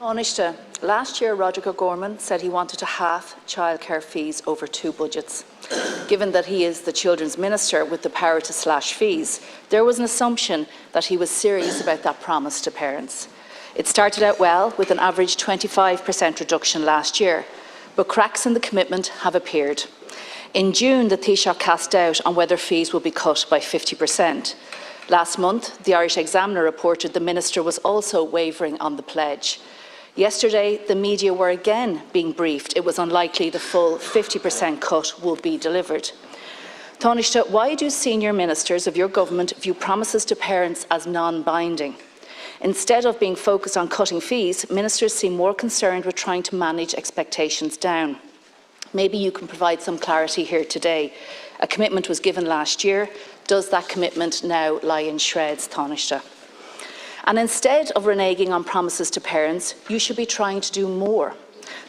Oireachtas, last year Roderick O'Gorman said he wanted to halve childcare fees over 2 budgets. Given that he is the Children's Minister with the power to slash fees, there was an assumption that he was serious about that promise to parents. It started out well with an average 25% reduction last year, but cracks in the commitment have appeared. In June, the Taoiseach cast doubt on whether fees will be cut by 50%. Last month, the Irish Examiner reported the Minister was also wavering on the pledge. Yesterday, the media were again being briefed it was unlikely the full 50% cut will be delivered. Taoiseach, why do senior ministers of your government view promises to parents as non-binding? Instead of being focused on cutting fees, ministers seem more concerned with trying to manage expectations down. Maybe you can provide some clarity here today. A commitment was given last year. Does that commitment now lie in shreds, Taoiseach? And instead of reneging on promises to parents, you should be trying to do more.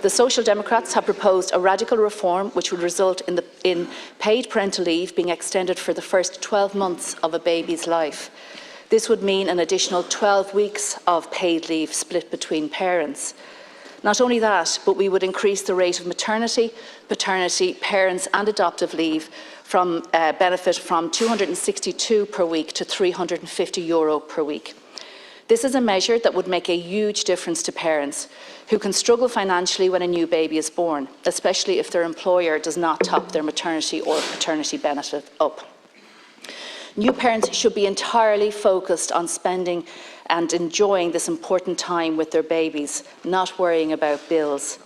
The Social Democrats have proposed a radical reform which would result in paid parental leave being extended for the first 12 months of a baby's life. This would mean an additional 12 weeks of paid leave split between parents. Not only that, but we would increase the rate of maternity, paternity, parents and adoptive leave from benefit from €262 per week to €350 per week. This is a measure that would make a huge difference to parents who can struggle financially when a new baby is born, especially if their employer does not top their maternity or paternity benefit up. New parents should be entirely focused on spending and enjoying this important time with their babies, not worrying about bills.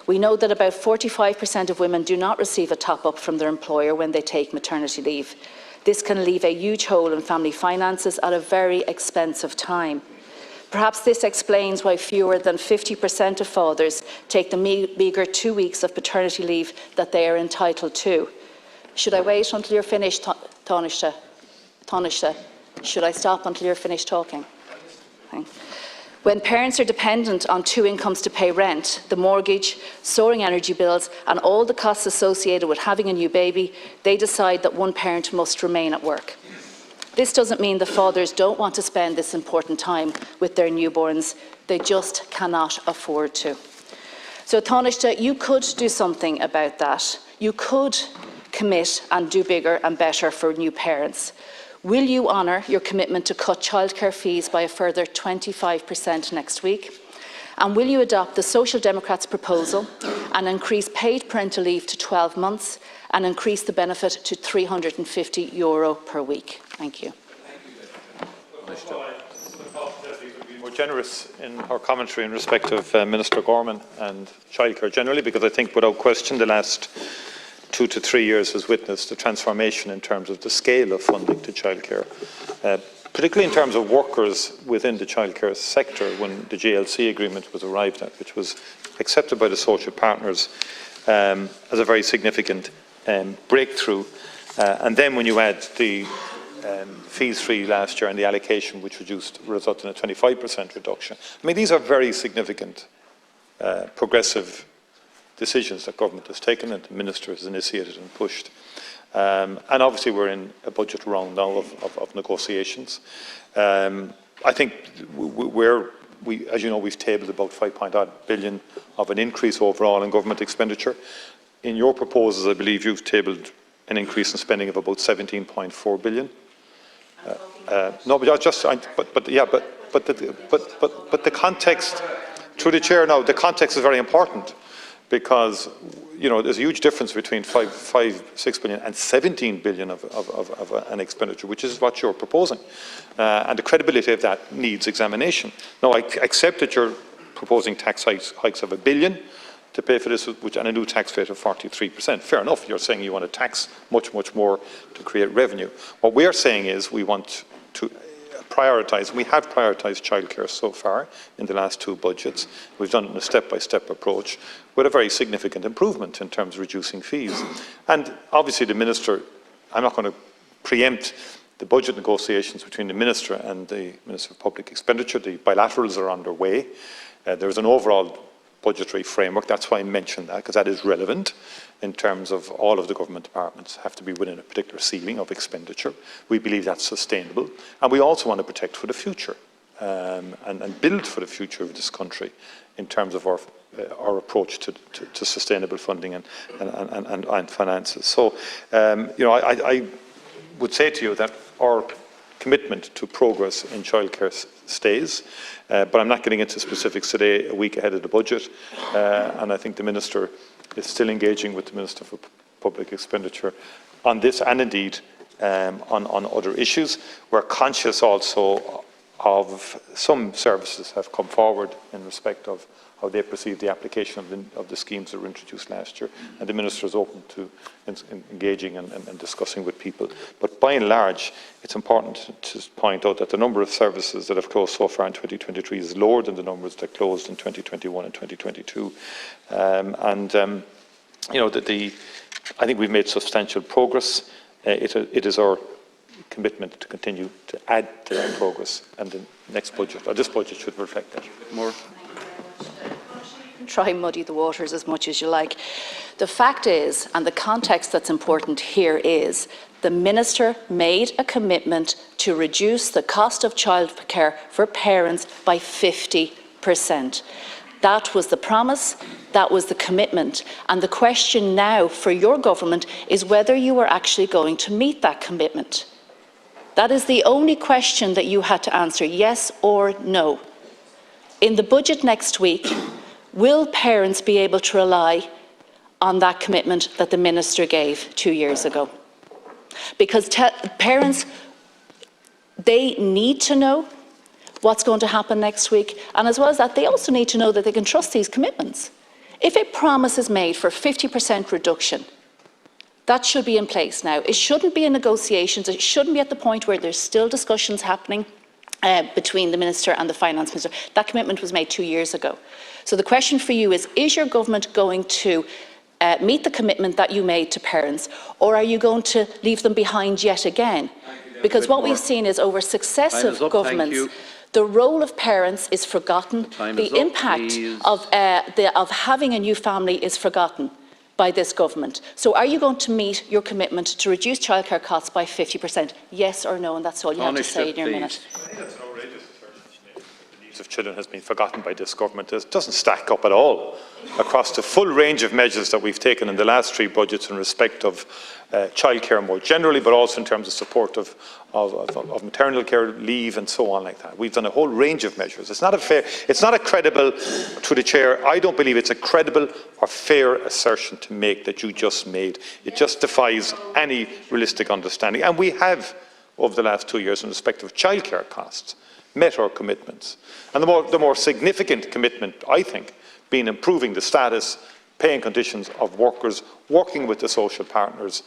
We know that about 45% of women do not receive a top-up from their employer when they take maternity leave. This can leave a huge hole in family finances at a very expensive time. Perhaps this explains why fewer than 50% of fathers take the meagre 2 weeks of paternity leave that they are entitled to. Should I wait until you're finished, Taoiseach? Taoiseach, should I stop until you're finished talking? Thanks. When parents are dependent on 2 incomes to pay rent, the mortgage, soaring energy bills and all the costs associated with having a new baby, they decide that one parent must remain at work. This doesn't mean the fathers don't want to spend this important time with their newborns. They just cannot afford to. So, Taoiseach, you could do something about that. You could commit and do bigger and better for new parents. Will you honour your commitment to cut childcare fees by a further 25% next week? And will you adopt the Social Democrats' proposal and increase paid parental leave to 12 months and increase the benefit to €350 per week? Thank you. More generous in our commentary in respect of Minister Gorman and childcare generally, because I think without question the last 2 to 3 years has witnessed a transformation in terms of the scale of funding to childcare, particularly in terms of workers within the childcare sector when the GLC agreement was arrived at, which was accepted by the social partners as a very significant breakthrough. And then when you add the fees free last year and the allocation which resulted in a 25% reduction, I mean, these are very significant progressive decisions that government has taken and the minister has initiated and pushed. And obviously we're in a budget round now of negotiations. I think as you know, we've tabled about 5.8 billion of an increase overall in government expenditure. In your proposals, I believe you've tabled an increase in spending of about 17.4 billion. No, but the context, through the chair now, the context is very important. Because there's a huge difference between 6 billion and 17 billion of an expenditure, which is what you're proposing. And the credibility of that needs examination. Now, I accept that you're proposing tax hikes of €1 billion to pay for this, and a new tax rate of 43%. Fair enough, you're saying you want to tax much, much more to create revenue. What we are saying is we want to prioritise. We have prioritised childcare so far in the last 2 budgets. We've done it in a step-by-step approach with a very significant improvement in terms of reducing fees. And obviously the Minister, I'm not going to preempt the budget negotiations between the Minister and the Minister of Public Expenditure. The bilaterals are underway. There is an overall budgetary framework. That's why I mentioned that, because that is relevant in terms of all of the government departments have to be within a particular ceiling of expenditure. We believe that's sustainable. And we also want to protect for the future. and build for the future of this country in terms of our approach to sustainable funding and finances. So, I would say to you that our commitment to progress in childcare stays, but I'm not getting into specifics today, a week ahead of the budget, and I think the Minister is still engaging with the Minister for Public Expenditure on this and indeed on other issues. We're conscious also of some services have come forward in respect of how they perceive the application of the schemes that were introduced last year, and the Minister is open to engaging and discussing with people. But by and large, it's important to point out that the number of services that have closed so far in 2023 is lower than the numbers that closed in 2021 and 2022. I think we've made substantial progress. It is our commitment to continue to add to that progress, and the next budget, or this budget, should reflect that. More. Try and muddy the waters as much as you like. The fact is, and the context that's important here is, the Minister made a commitment to reduce the cost of childcare for parents by 50%. That was the promise, that was the commitment, and the question now for your government is whether you are actually going to meet that commitment. That is the only question that you had to answer, yes or no. In the budget next week, will parents be able to rely on that commitment that the Minister gave 2 years ago? Because parents, they need to know what's going to happen next week, and as well as that, they also need to know that they can trust these commitments. If a promise is made for 50% reduction, that should be in place now. It shouldn't be in negotiations. It shouldn't be at the point where there's still discussions happening between the Minister and the Finance Minister. That commitment was made 2 years ago. So the question for you is your government going to meet the commitment that you made to parents, or are you going to leave them behind yet again? Because what we've seen is over successive governments, the role of parents is forgotten. The impact of having a new family is forgotten by this government. So are you going to meet your commitment to reduce childcare costs by 50%? Yes or no? And that's all you have to say in your minute. I think that's an outrageous assertion. The needs of children has been forgotten by this government. It doesn't stack up at all across the full range of measures that we've taken in the last 3 budgets in respect of childcare more generally, but also in terms of support of maternal care leave and so on like that. We've done a whole range of measures. It's not a credible, through the Chair, I don't believe it's a credible or fair assertion to make that you just made. It just defies any realistic understanding. And we have, over the last 2 years, in respect of childcare costs, met our commitments. And the more significant commitment, I think, being improving the status, paying conditions of workers, working with the social partners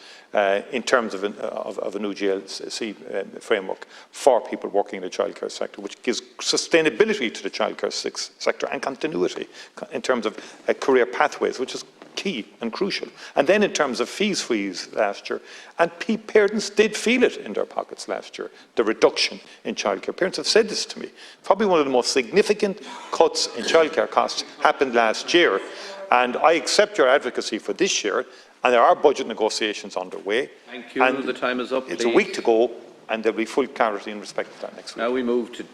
in terms of a new GLC framework for people working in the childcare sector, which gives sustainability to the childcare sector and continuity in terms of career pathways, which is key and crucial. And then in terms of fees freeze last year, and parents did feel it in their pockets last year, the reduction in childcare. Parents have said this to me. Probably one of the most significant cuts in childcare costs happened last year. And I accept your advocacy for this year, and there are budget negotiations underway. Thank you. The time is up. It's a week to go, and there'll be full clarity in respect to that next week. Now we move to